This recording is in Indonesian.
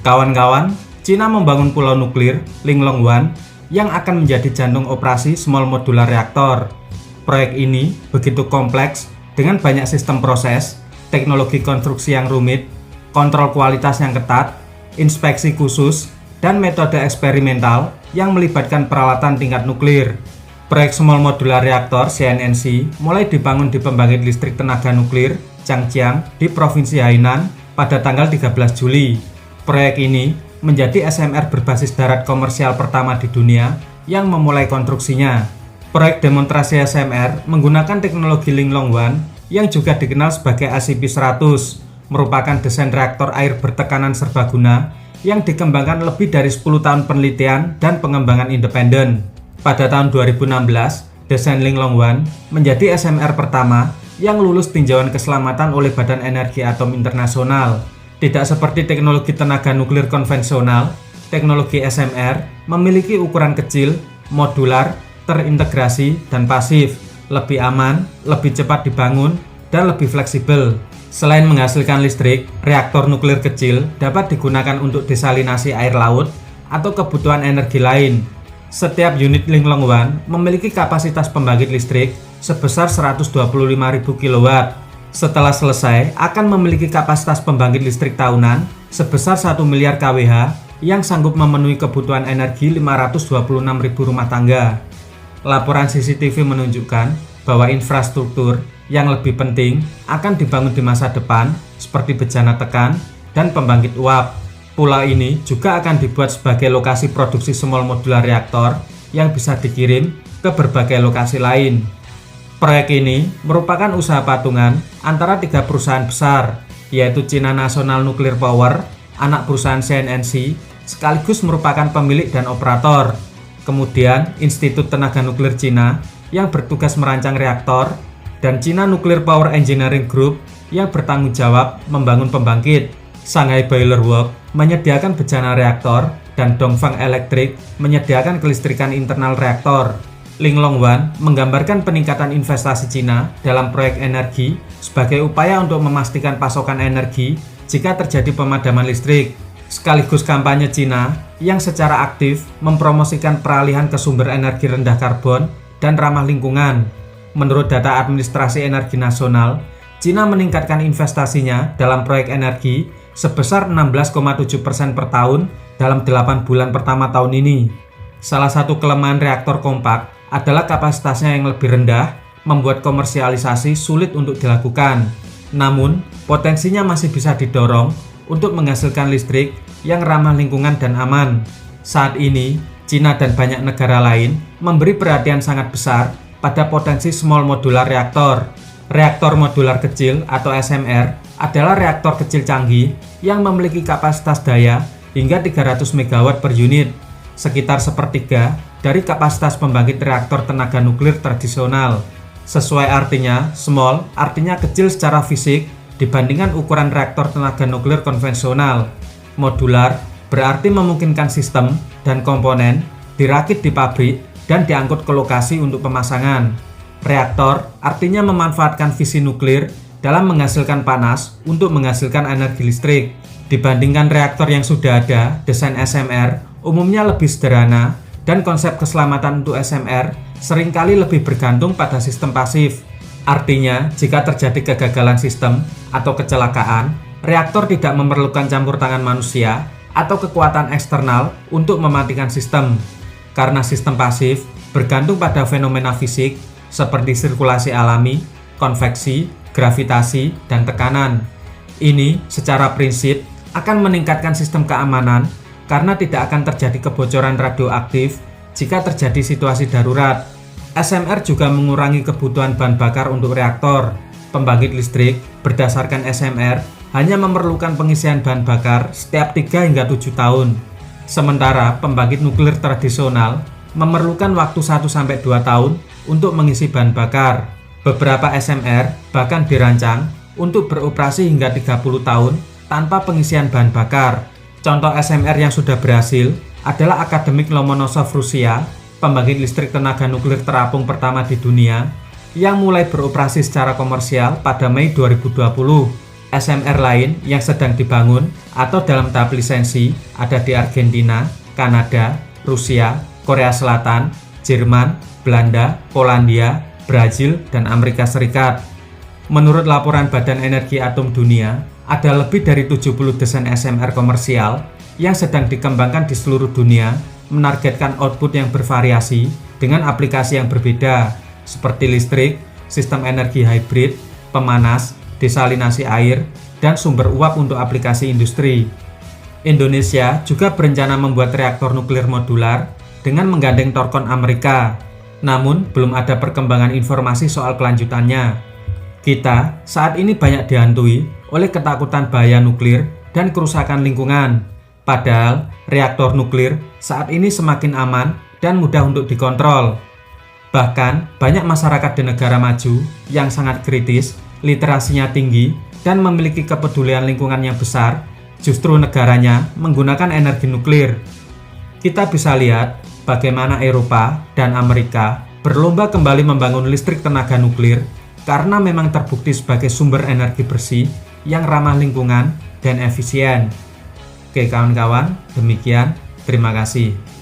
Kawan-kawan, Cina membangun pulau nuklir Linglong 1 yang akan menjadi jantung operasi Small Modular Reactor. Proyek ini begitu kompleks dengan banyak sistem proses, teknologi konstruksi yang rumit, kontrol kualitas yang ketat, inspeksi khusus, dan metode eksperimental yang melibatkan peralatan tingkat nuklir. Proyek Small Modular Reactor (SMRC) mulai dibangun di pembangkit listrik tenaga nuklir Zhangjiang di Provinsi Hainan pada tanggal 13 Juli. Proyek ini menjadi SMR berbasis darat komersial pertama di dunia yang memulai konstruksinya. Proyek demonstrasi SMR menggunakan teknologi Linglong 1 yang juga dikenal sebagai ICP-100, merupakan desain reaktor air bertekanan serbaguna yang dikembangkan lebih dari 10 tahun penelitian dan pengembangan independen. Pada tahun 2016, desain Linglong 1 menjadi SMR pertama yang lulus tinjauan keselamatan oleh Badan Energi Atom Internasional. Tidak seperti teknologi tenaga nuklir konvensional, teknologi SMR memiliki ukuran kecil, modular, terintegrasi, dan pasif, lebih aman, lebih cepat dibangun, dan lebih fleksibel. Selain menghasilkan listrik, reaktor nuklir kecil dapat digunakan untuk desalinasi air laut atau kebutuhan energi lain. Setiap unit Linglong 1 memiliki kapasitas pembangkit listrik sebesar 125.000 kW. Setelah selesai, akan memiliki kapasitas pembangkit listrik tahunan sebesar 1 miliar kWh yang sanggup memenuhi kebutuhan energi 526.000 rumah tangga. Laporan CCTV menunjukkan bahwa infrastruktur yang lebih penting akan dibangun di masa depan seperti bejana tekan dan pembangkit uap. Pulau ini juga akan dibuat sebagai lokasi produksi Small Modular Reactor yang bisa dikirim ke berbagai lokasi lain. Proyek ini merupakan usaha patungan antara 3 perusahaan besar, yaitu China National Nuclear Power, anak perusahaan SMRC, sekaligus merupakan pemilik dan operator. Kemudian Institut Tenaga Nuklir Cina yang bertugas merancang reaktor, dan China Nuclear Power Engineering Group yang bertanggung jawab membangun pembangkit. Shanghai Boiler Works menyediakan bejana reaktor, dan Dongfang Electric menyediakan kelistrikan internal reaktor. Linglong 1 menggambarkan peningkatan investasi Cina dalam proyek energi sebagai upaya untuk memastikan pasokan energi jika terjadi pemadaman listrik, sekaligus kampanye Cina yang secara aktif mempromosikan peralihan ke sumber energi rendah karbon dan ramah lingkungan. Menurut data Administrasi Energi Nasional, Cina meningkatkan investasinya dalam proyek energi sebesar 16,7% per tahun dalam 8 bulan pertama tahun ini. Salah satu kelemahan reaktor kompak adalah kapasitasnya yang lebih rendah, membuat komersialisasi sulit untuk dilakukan. Namun, potensinya masih bisa didorong untuk menghasilkan listrik yang ramah lingkungan dan aman. Saat ini, Cina dan banyak negara lain memberi perhatian sangat besar pada potensi Small Modular Reactor. Reaktor modular kecil atau SMR adalah reaktor kecil canggih yang memiliki kapasitas daya hingga 300 MW per unit, sekitar sepertiga dari kapasitas pembangkit reaktor tenaga nuklir tradisional. Sesuai artinya, small artinya kecil secara fisik dibandingkan ukuran reaktor tenaga nuklir konvensional. Modular berarti memungkinkan sistem dan komponen dirakit di pabrik dan diangkut ke lokasi untuk pemasangan. Reaktor artinya memanfaatkan fisi nuklir dalam menghasilkan panas untuk menghasilkan energi listrik. Dibandingkan reaktor yang sudah ada, desain SMR umumnya lebih sederhana dan konsep keselamatan untuk SMR seringkali lebih bergantung pada sistem pasif. Artinya, jika terjadi kegagalan sistem atau kecelakaan, reaktor tidak memerlukan campur tangan manusia atau kekuatan eksternal untuk mematikan sistem. Karena sistem pasif bergantung pada fenomena fisik seperti sirkulasi alami, konveksi, gravitasi, dan tekanan. Ini secara prinsip akan meningkatkan sistem keamanan karena tidak akan terjadi kebocoran radioaktif jika terjadi situasi darurat. SMR juga mengurangi kebutuhan bahan bakar untuk reaktor. Pembangkit listrik berdasarkan SMR hanya memerlukan pengisian bahan bakar setiap 3 hingga 7 tahun. Sementara pembangkit nuklir tradisional memerlukan waktu 1-2 tahun untuk mengisi bahan bakar. Beberapa SMR bahkan dirancang untuk beroperasi hingga 30 tahun tanpa pengisian bahan bakar. Contoh SMR yang sudah berhasil adalah Akademik Lomonosov Rusia, pembangkit listrik tenaga nuklir terapung pertama di dunia, yang mulai beroperasi secara komersial pada Mei 2020. SMR lain yang sedang dibangun atau dalam tahap lisensi ada di Argentina, Kanada, Rusia, Korea Selatan, Jerman, Belanda, Polandia, Brazil, dan Amerika Serikat. Menurut laporan Badan Energi Atom Dunia, ada lebih dari 70 desain SMR komersial yang sedang dikembangkan di seluruh dunia, menargetkan output yang bervariasi dengan aplikasi yang berbeda, seperti listrik, sistem energi hybrid, pemanas, desalinasi air, dan sumber uap untuk aplikasi industri. Indonesia juga berencana membuat reaktor nuklir modular dengan menggandeng Thorcon Amerika, namun belum ada perkembangan informasi soal kelanjutannya. Kita saat ini banyak dihantui oleh ketakutan bahaya nuklir dan kerusakan lingkungan, padahal reaktor nuklir saat ini semakin aman dan mudah untuk dikontrol. Bahkan, banyak masyarakat di negara maju yang sangat kritis, literasinya tinggi, dan memiliki kepedulian lingkungan yang besar, justru negaranya menggunakan energi nuklir. Kita bisa lihat bagaimana Eropa dan Amerika berlomba kembali membangun listrik tenaga nuklir karena memang terbukti sebagai sumber energi bersih yang ramah lingkungan dan efisien. Oke kawan-kawan, demikian. Terima kasih.